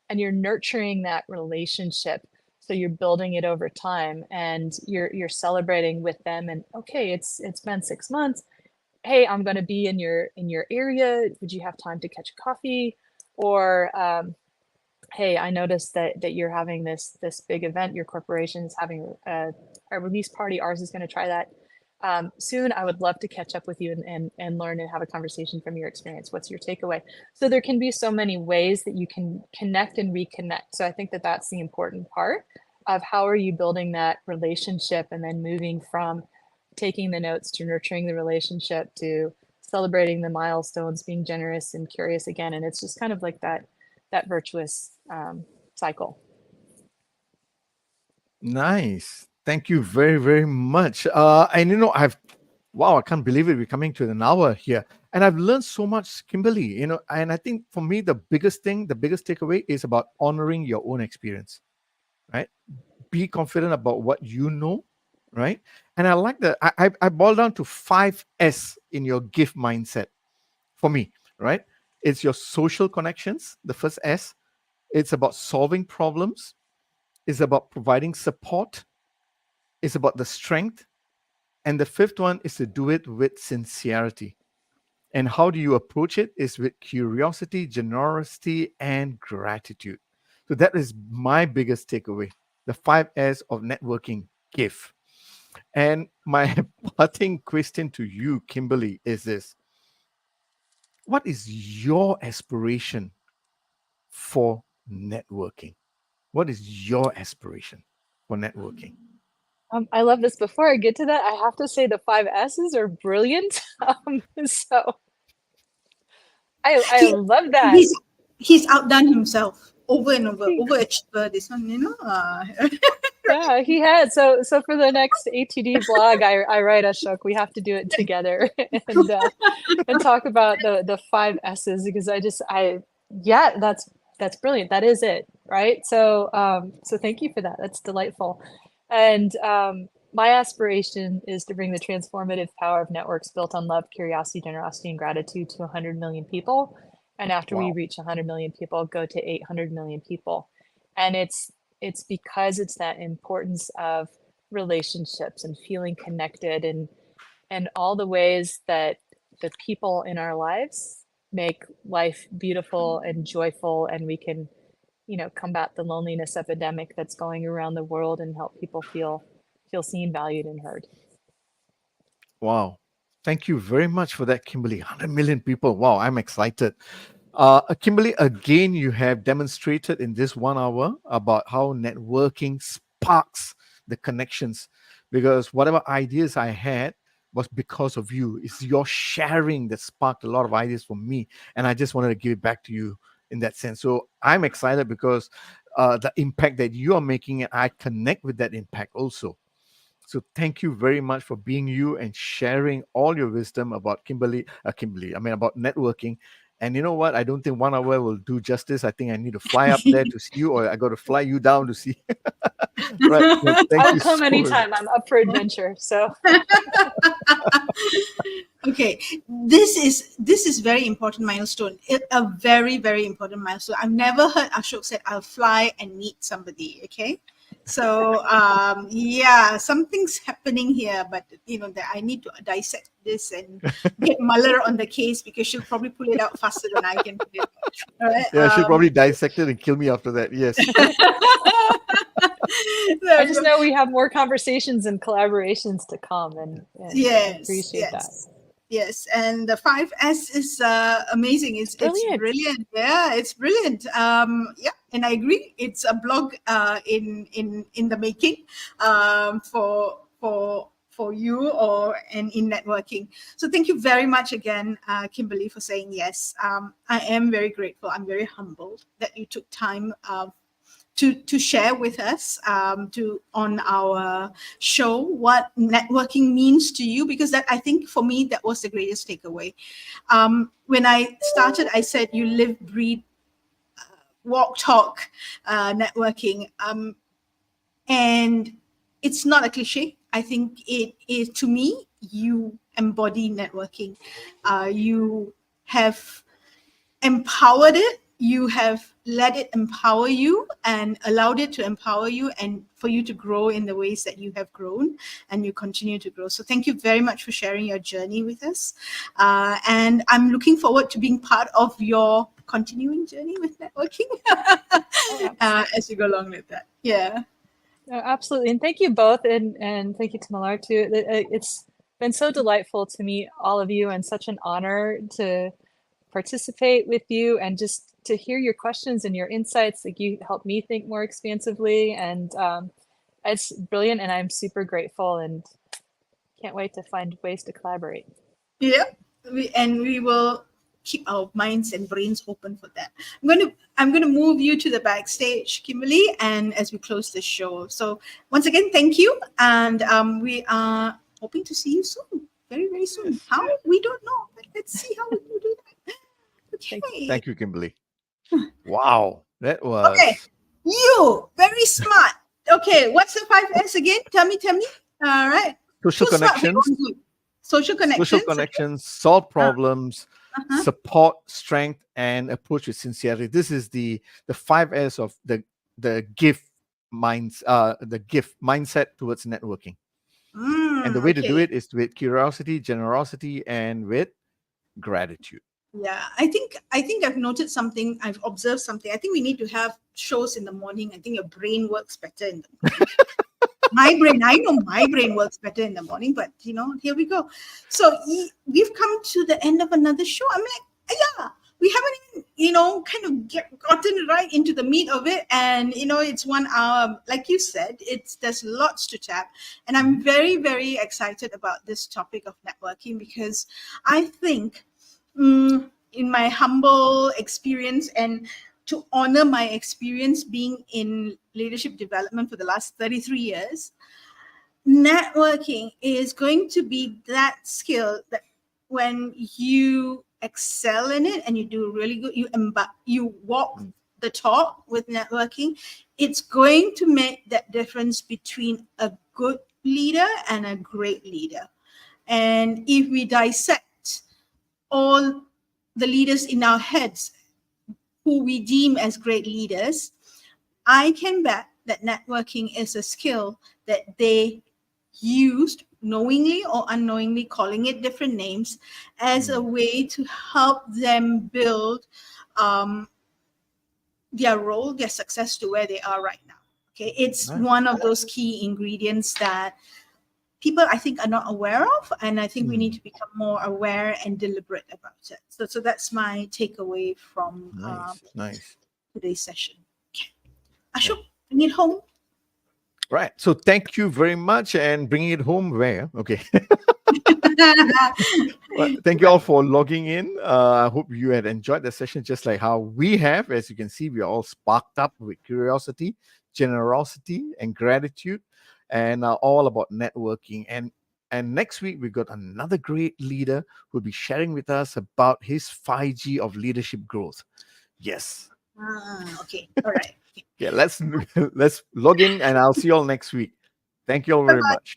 And you're nurturing that relationship. So you're building it over time, and you're celebrating with them. And okay, it's been 6 months. Hey, I'm going to be in your area. Would you have time to catch coffee? Or hey, I noticed that you're having this big event. Your corporation is having a release party. Ours is going to try that soon. I would love to catch up with you and learn and have a conversation from your experience. What's your takeaway? So there can be so many ways that you can connect and reconnect. So I think that that's the important part of how are you building that relationship, and then moving from taking the notes to nurturing the relationship to celebrating the milestones, being generous and curious again. And it's just kind of like that virtuous cycle. Nice. Thank you very, very much. And wow, I can't believe it. We're coming to an hour here. And I've learned so much, Kimberly, and I think for me, the biggest takeaway is about honoring your own experience, right? Be confident about what you know, right? And I like that. I boil down to 5S in your gift mindset for me, right? It's your social connections, the first S. It's about solving problems. It's about providing support. It's about the strength. And the fifth one is to do it with sincerity. And how do you approach it? Is with curiosity, generosity, and gratitude. So that is my biggest takeaway. The 5S of networking. Give. And my parting question to you, Kimberly, is this. What is your aspiration for networking? What is your aspiration for networking? I love this. Before I get to that, I have to say the 5 S's are brilliant. So I He, love that. he's outdone himself over and over, overachiever. This one, Yeah, he had. So for the next ATD blog, I write Ashok, we have to do it together and talk about the 5 S's, because yeah, that's brilliant. That is it, right? So so thank you for that. That's delightful. And my aspiration is to bring the transformative power of networks built on love, curiosity, generosity, and gratitude to 100 million people. And after we reach 100 million people, go to 800 million people. And it's because it's that importance of relationships and feeling connected, and all the ways that the people in our lives make life beautiful and joyful, and we can, combat the loneliness epidemic that's going around the world and help people feel seen, valued, and heard. Wow. Thank you very much for that, Kimberly. 100 million people. Wow, I'm excited. Kimberly, again, you have demonstrated in this 1 hour about how networking sparks the connections. Because whatever ideas I had was because of you. It's your sharing that sparked a lot of ideas for me. And I just wanted to give it back to you in that sense. So I'm excited because the impact that you are making, and I connect with that impact also. So thank you very much for being you and sharing all your wisdom about about networking. And you know what? I don't think 1 hour will do justice. I think I need to fly up there to see you, or I got to fly you down to see. Right. So thank I'll you come so very anytime. I'm up for adventure. So Okay, this is very important milestone. A very very important milestone. I've never heard Ashok said I'll fly and meet somebody. Okay, so yeah, something's happening here, but that I need to dissect this and get Muller on the case because she'll probably pull it out faster than I can pull it out. All right. Yeah, she'll probably dissect it and kill me after that. Yes. I just know we have more conversations and collaborations to come, and Yes, appreciate that. yes, and the 5S is amazing. It's Brilliant. brilliant. Yeah, it's brilliant. Yeah, and I agree. It's a blog in the making for you and in networking. So thank you very much again, Kimberly, for saying yes. I am very grateful. I'm very humbled that you took time to share with us on our show what networking means to you, because that, I think for me, that was the greatest takeaway. When I started, I said you live, breathe, walk, talk networking, and it's not a cliche. I think it is, to me, you embody networking. You have empowered it. You have let it empower you and allowed it to empower you, and for you to grow in the ways that you have grown and you continue to grow. So thank you very much for sharing your journey with us. And I'm looking forward to being part of your continuing journey with networking as you go along with that. Yeah. Absolutely. And thank you both. And thank you to Malar too. It's been so delightful to meet all of you, and such an honor to participate with you and just to hear your questions and your insights. Like, you help me think more expansively, and it's brilliant, and I'm super grateful and can't wait to find ways to collaborate. Yeah, we will keep our minds and brains open for that. I'm gonna move you to the backstage, Kimberly, and as we close the show. So once again, thank you, and we are hoping to see you soon, very very soon. How, we don't know, but let's see how we can do that. Okay. Thank you, Kimberly. Wow, that was Okay. You very smart. Okay, what's the 5S again? Tell me. All right. social Too smart, connections. very good. Social connections. Social connections, solve problems, Uh-huh. support, strength, and approach with sincerity. This is the 5S of the gift mindset towards networking. And the way to do Okay. it is with curiosity, generosity, and with gratitude. Yeah, I think I've noted something. I've observed something. I think we need to have shows in the morning. I think your brain works better in the morning. I know my brain works better in the morning, but here we go. So we've come to the end of another show. I'm like, yeah, we haven't even, kind of gotten right into the meat of it. And, it's 1 hour, like you said, there's lots to tap. And I'm very, very excited about this topic of networking, because I think, in my humble experience, and to honor my experience being in leadership development for the last 33 years, networking is going to be that skill that when you excel in it and you do really good, you walk the talk with networking, it's going to make that difference between a good leader and a great leader. And if we dissect all the leaders in our heads who we deem as great leaders, I can bet that networking is a skill that they used knowingly or unknowingly calling it different names as a way to help them build um, their role, their success to where they are right now. Okay, it's Nice. one of those key ingredients that people I think are not aware of, and I think we need to become more aware and deliberate about it. So that's my takeaway from Nice. Nice. today's session. Okay, Yeah. Ashok, bring it home. Right. So thank you very much, and bringing it home where? Okay. Well, thank you all for logging in. I hope you had enjoyed the session just like how we have. As you can see, we are all sparked up with curiosity, generosity, and gratitude, and all about networking. And next week we got another great leader who'll be sharing with us about his 5G of leadership growth. Yes. Okay, all right. Yeah. Let's let's log in, and I'll see you all next week. Thank you all very Bye-bye. much.